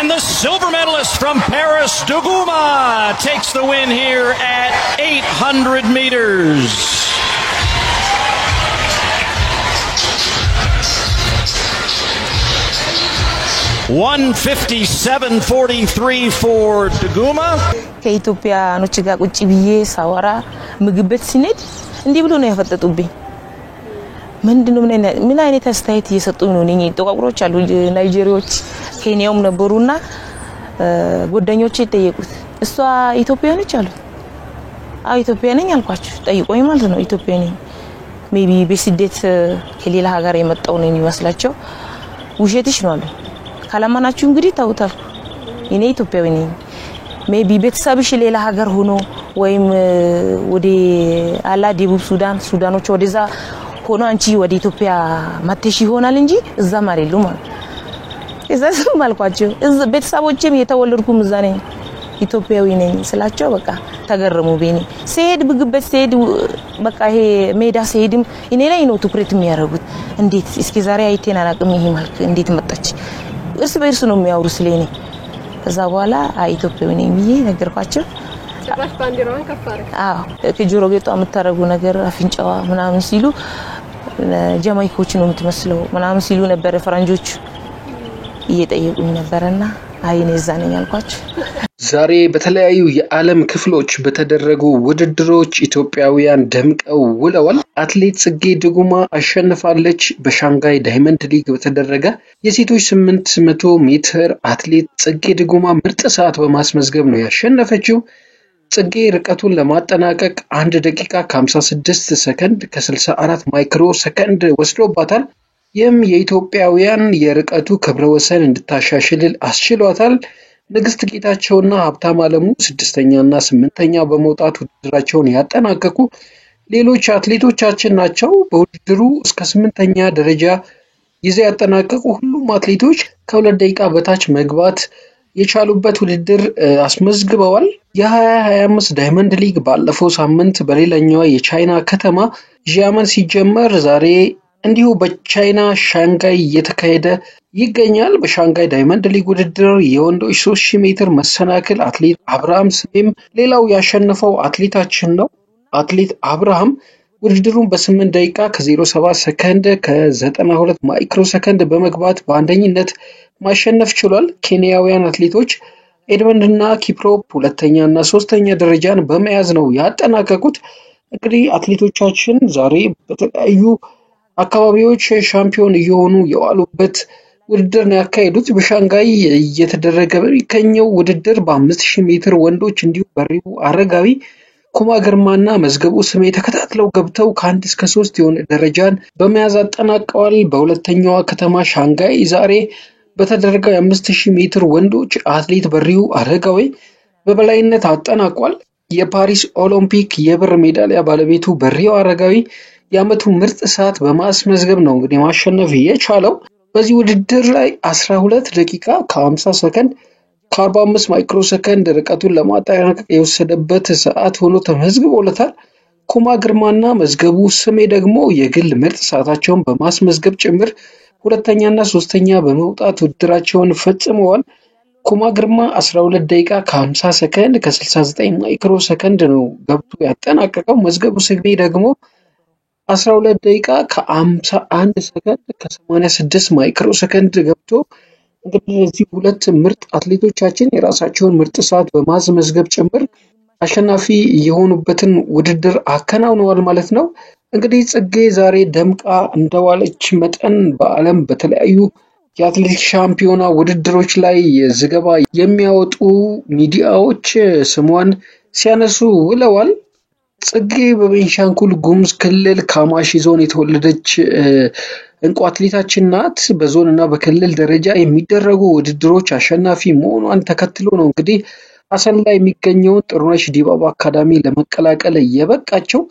And the silver medalist from Paris, Duguma, takes the win here at 800 meters. $1:57.43 for Duguma. ከኢትዮጵያ ኖች ጋር ቁጭ ብዬ ሳወራ ምግበት ሲነድ እንዲህ ብሎ ነው ያፈጠጡብኝ ምንድነው ምን አይነት አስተያየት እየሰጡኝ ነው ነኝ ተቋቁሮች አሉ ናይጄሪያዎች ኬንያውም ነበሩና ጎደኞቼ ጠየቁት እሷ ኢትዮጵያ ነች አሉ ኢትዮጵያ ነኝ አልኳችሁ ጠይቆኝ ማለት ነው ኢትዮጵያ ነኝ ሜቢ በስደት ከሌላ ሀገር የመጣው ነኝ ይመስላቸው ውሸትሽ ነው አሉ ካላማናችሁ እንግዲህ ታውታል እኔ ኢትዮጵያዊ ነኝ ሜቢ ቤተሰብሽ ሌላ ሀገር ሆኖ ወይም ወደ አላ ደቡብ ሱዳኖች ወደዛ ሆኖ አንቺ ወደ ኢትዮጵያ ማተሽ ይሆናል እንጂ እዛ ማሪሉ ማለት እዛም አልኳቸው እዛ ቤተሰቦቼም የተወለድኩም እዛ ነኝ ኢትዮጵያዊ ነኝ ስላቸው በቃ ተገረሙ በኔ ሲሄድ ብግበት ሲሄድ በቃ ይሄ ሜዳ ሲሄድም እኔ ላይ ነው ትኩረት የሚያደርጉት እንዴት እስኪ ዛሬ አይቴና አላቅም ይሄ ማለት እንዴት መጣች እርስ በእርስ ነው የሚያወሩ ስለኔ ከዛ በኋላ ኢትዮጵያዊ ነኝ ብዬ ነገርኳቸው ጭራሽ ባንዲራውን ከፋረ ከጆሮ ጌጧ የምታረጉ ነገር አፍንጫዋ ምናምን ሲሉ ጃማይኮች ነው የምትመስለው ምናምን ሲሉ ነበር ፈረንጆች እየጠየቁኝ ነበርና አይኔ ዛነኝ አልኳቸው ዛሬ በተለያዩ የዓለም ክፍሎች በተደረጉ ውድድሮች ኢትዮጵያውያን ደምቀው ውለዋል አትሌት ጽጌ ድጉማ አሸንፋለች በሻንጋይ ዳይመንድ ሊግ በተደረገ የሴቶች 800 ሜትር አትሌት ጽጌ ድጉማ ምርጥ ሰዓት በማስመዝገብ ነው ያሸነፈችው ጽጌ ርቀቱን ለማጠናቀቅ 1 ደቂቃ ከ56 ሰከንድ ከ64 ማይክሮ ሰከንድ ወስዶባታል ይህም የኢትዮጵያውያን የርቀቱ ክብረ ወሰን እንድታሻሽል አስችሏታል ንግስት ጌታቸውና ሀብታም አለሙ 6ኛና 8ኛ በመውጣት ውድድራቸውን ያጠናቀቁ ሌሎች አትሌቶቻችን ናቸው በውድድሩ እስከ 8ኛ ደረጃ ይዘው ያጠናቀቁ ሁሉም አትሌቶች ከ2 ደቂቃ በታች መግባት የቻሉበት ውድድር አስመዝግበዋል የ2025 ዳይመንድ ሊግ ባለፈው ሳምንት በሌላኛው የቻይና ከተማ ጂያመን ሲጀመር ዛሬ እንዲሁ በቻይና ሻንጋይ እየተካሄደ ይገኛል በሻንጋይ ዳይመንድ ሊግ ውድድር የወንዶች 3000 ሜትር መሰናክል አትሌት አብርሃም ስሜም ሌላው ያሸነፈው አትሌታችን ነው አትሌት አብርሃም ውድድሩን በ8 ደቂቃ ከ07 ሰከንድ ከ92 ማይክሮ ሰከንድ በመግባት በአንደኝነት ማሸነፍ ችሏል ኬንያውያን አትሌቶች ኤድመንድና ኪፕሮፕ ሁለተኛና ሶስተኛ ደረጃን በመያዝ ነው ያጠናቀቁት እንግዲህ አትሌቶቻችን ዛሬ በተለያዩ አካባቢዎች ሻምፒዮን እየሆኑ የዋሉበት ውድድር ነው ያካሄዱት በሻንጋይ እየተደረገ በሚገኘው ውድድር በ5000 ሜትር ወንዶች እንዲሁ በሪቡ አረጋዊ ኩማ ግርማና መዝገቡ ስሜ ተከታትለው ገብተው ከ1 እስከ 3 የሆነ ደረጃን በመያዝ አጠናቀዋል በሁለተኛዋ ከተማ ሻንጋይ ዛሬ በተደረገው 5000 ሜትር ወንዶች አትሌት በሪው አረጋዊ በበላይነት አጠናቋል የፓሪስ ኦሎምፒክ የብር ሜዳሊያ ባለቤቱ በሪው አረጋዊ የአመቱ ምርጥ ሰዓት በማስመዝገብ ነው እንግዲህ ማሸነፍ የቻለው በዚህ ውድድር ላይ 12 ደቂቃ ከ50 ሰከንድ ከ45 ማይክሮ ሰከንድ ርቀቱን ለማጠናቀቅ የወሰደበት ሰዓት ሆኖ ተመዝግቦለታል ኩማ ግርማና መዝገቡ ስሜ ደግሞ የግል ምርጥ ሰዓታቸውን በማስመዝገብ ጭምር ሁለተኛና ሶስተኛ በመውጣት ውድድራቸውን ፈጽመዋል ኩማ ግርማ 12 ደቂቃ ከ50 ሰከንድ ከ69 ማይክሮ ሰከንድ ነው ገብቶ ያጠናቀቀው መዝገቡ ስሜ ደግሞ 12 ደቂቃ ከ51 ሰከንድ ከ86 ማይክሮ ሰከንድ ገብቶ እንግዲህ እዚህ ሁለት ምርጥ አትሌቶቻችን የራሳቸውን ምርጥ ሰዓት በማስመዝገብ ጭምር አሸናፊ የሆኑበትን ውድድር አከናውነዋል ማለት ነው እንግዲህ ጽጌ ዛሬ ደምቃ እንደዋለች መጠን በአለም በተለያዩ የአትሌቲክስ ሻምፒዮና ውድድሮች ላይ ዘገባ የሚያወጡ ሚዲያዎች ስሟን ሲያነሱ ውለዋል ጽጌ በቤንሻንጉል ጉሙዝ ክልል ካማሺ ዞን የተወለደች እንቁ አትሌታችን ናት በዞንና በክልል ደረጃ የሚደረጉ ውድድሮች አሸናፊ መሆኗን ተከትሎ ነው እንግዲህ አሰላ የሚገኘው ጥሩነሽ ዲባባ አካዳሚ ለመቀላቀል የበቃቸው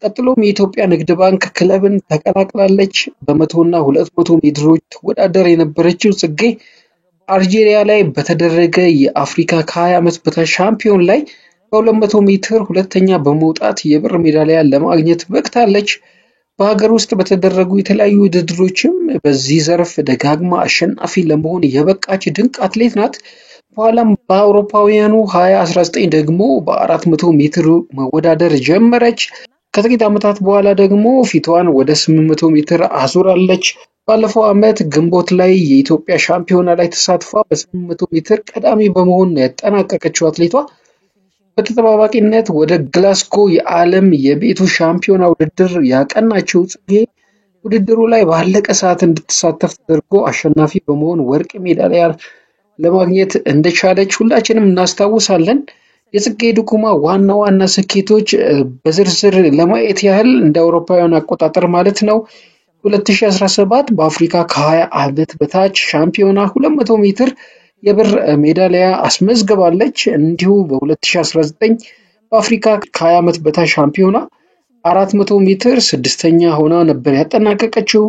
ቀጥሎም የኢትዮጵያ ንግድ ባንክ ክለብን ተቀላቅላለች በ100 እና 200 ሜትሮች ተወዳደር የነበረችው ጽጌ አልጄሪያ ላይ በተደረገ የአፍሪካ ከ20 ዓመት በታች ሻምፒዮን ላይ በ200 ሜትር ሁለተኛ በመውጣት የብር ሜዳሊያ ለማግኘት በቅታለች በሀገር ውስጥ በተደረጉ የተለያዩ ውድድሮችም በዚህ ዘርፍ ደጋግማ አሸናፊ ለመሆን የበቃች ድንቅ አትሌት ናት። በኋላም በአውሮፓውያኑ 2019 ደግሞ በ400 ሜትር መወዳደር ጀመረች። ከጥቂት ዓመታት በኋላ ደግሞ ፊቷን ወደ 800 ሜትር አዙራለች። ባለፈው ዓመት ግንቦት ላይ የኢትዮጵያ ሻምፒዮና ላይ ተሳትፋ በ800 ሜትር ቀዳሚ በመሆን ያጠናቀቀችው አትሌቷ በተጠባባቂነት ወደ ግላስጎ የዓለም የቤቱ ሻምፒዮና ውድድር ያቀናችው ጽጌ ውድድሩ ላይ ባለቀ ሰዓት እንድትሳተፍ ተደርጎ አሸናፊ በመሆን ወርቅ ሜዳሊያ ለማግኘት እንደቻለች ሁላችንም እናስታውሳለን። የጽጌ ድጉማ ዋና ስኬቶች በዝርዝር ለማየት ያህል እንደ አውሮፓውያን አቆጣጠር ማለት ነው 2017 በአፍሪካ ከ20 ዓመት በታች ሻምፒዮና 200 ሜትር የብር ሜዳሊያ አስመዝግባለች። እንዲሁ በ2019 በአፍሪካ ከ20 ዓመት በታች ሻምፒዮና 400 ሜትር ስድስተኛ ሆና ነበር ያጠናቀቀችው።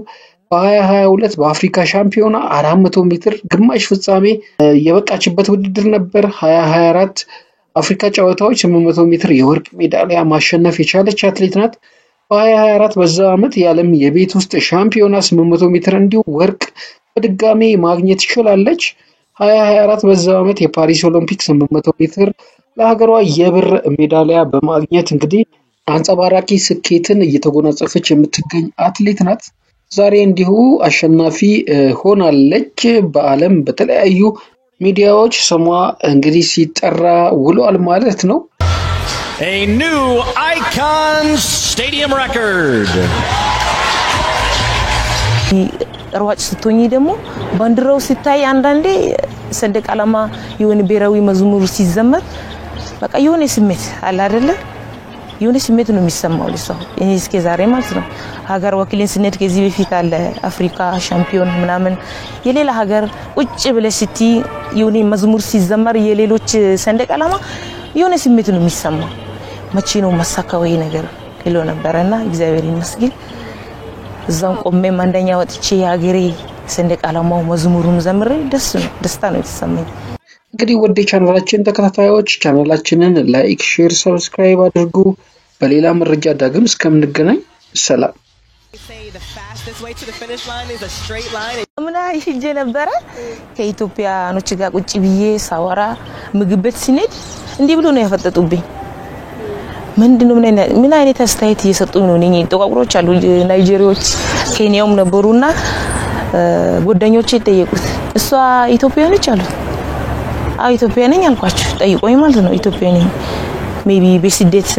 በ2022 በአፍሪካ ሻምፒዮና 400 ሜትር ግማሽ ፍጻሜ የበቃችበት ውድድር ነበር። 2024 አፍሪካ ጨዋታዎች 800 ሜትር የወርቅ ሜዳሊያ ማሸነፍ የቻለች አትሌት ናት። በ2024 በዛው ዓመት የዓለም የቤት ውስጥ ሻምፒዮና 800 ሜትር እንዲሁ ወርቅ በድጋሚ ማግኘት ችላለች። 2024 በዛው ዓመት የፓሪስ ኦሎምፒክ 800 ሜትር ለሀገሯ የብር ሜዳሊያ በማግኘት እንግዲህ አንጸባራቂ ስኬትን እየተጎናጸፈች የምትገኝ አትሌት ናት። ዛሬ እንዲሁ አሸናፊ ሆናለች። በዓለም በተለያዩ ሚዲያዎች ስሟ እንግዲህ ሲጠራ ውሏል ማለት ነው። A new Icon Stadium record. ሯጭ ስትሆኚ ደግሞ ባንዲራው ሲታይ አንዳንዴ ሰንደቅ ዓላማ የሆነ ብሔራዊ መዝሙር ሲዘመር በቃ የሆነ ስሜት አለ አይደለ? የሆነ ስሜት ነው የሚሰማው ለሰው። እኔ እስከ ዛሬ ማለት ነው ሀገር ወክሌን ስንሄድ ከዚህ በፊት አለ አፍሪካ ሻምፒዮን ምናምን የሌላ ሀገር ቁጭ ብለሽ ስቲ የሆነ መዝሙር ሲዘመር የሌሎች ሰንደቅ ዓላማ የሆነ ስሜት ነው የሚሰማው። መቼ ነው ማሳካው ይሄ ነገር ይሎ ነበርና እግዚአብሔር ይመስገን እዛው ቆሜ አንደኛ ወጥቼ የሀገሬ ሰንደቅ ዓላማው መዝሙሩን ዘምሬ ደስታ ነው የተሰማኝ። እንግዲህ ወደ ቻናላችን ተከታታዮች ቻናላችንን ላይክ፣ ሼር፣ ሰብስክራይብ አድርጉ። በሌላ መረጃ ዳግም እስከምንገናኝ ሰላም። ምና ይሄ ነበረ ከኢትዮጵያኖች ጋር ቁጭ ብዬ ሳወራ ምግብ ቤት ሲነድ እንዲህ ብሎ ነው ያፈጠጡብኝ። ምንድነው ምን አይነት አስተያየት እየሰጡኝ ነው? እኔ ተቋቁሮች አሉ ናይጄሪያዎች ኬንያውም ነበሩና ጓደኞቼ ጠየቁት እሷ ኢትዮጵያኖች አሉ። ኢትዮጵያ ነኝ አልኳቸው። ጠይቆኝ ማለት ነው ኢትዮጵያ ነኝ። ሜቢ በስደት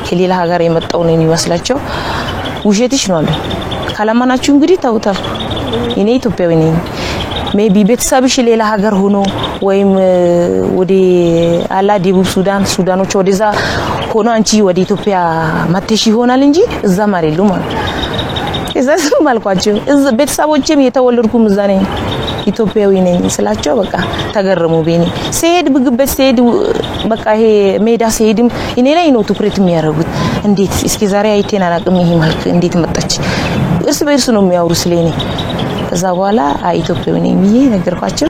ከሌላ ሀገር የመጣው ነው የሚመስላቸው። ውሸትሽ ነው አሉ። ካላማናችሁ እንግዲህ ታውታል። እኔ ኢትዮጵያዊ ነኝ። ሜቢ ቤተሰብሽ ሌላ ሀገር ሆኖ ወይም ወደ አላ ደቡብ ሱዳኖች ወደዛ ሆኖ አንቺ ወደ ኢትዮጵያ ማተሽ ይሆናል እንጂ እዛ ማሪሉ ማለት እዛም አልኳቸው። ቤተሰቦቼም የተወለድኩም እዛ ነኝ ኢትዮጵያዊ ነኝ ስላቸው በቃ ተገረሙ። በኔ ሲሄድ ምግበት ሲሄድ በቃ ይሄ ሜዳ ሲሄድም እኔ ላይ ነው ትኩረት የሚያደርጉት። እንዴት እስኪ ዛሬ አይቴን አላቅም ይሄ መልክ እንዴት መጣች? እርስ በእርስ ነው የሚያወሩ ስለኔ። ከዛ በኋላ ኢትዮጵያዊ ነኝ ብዬ ነገርኳቸው።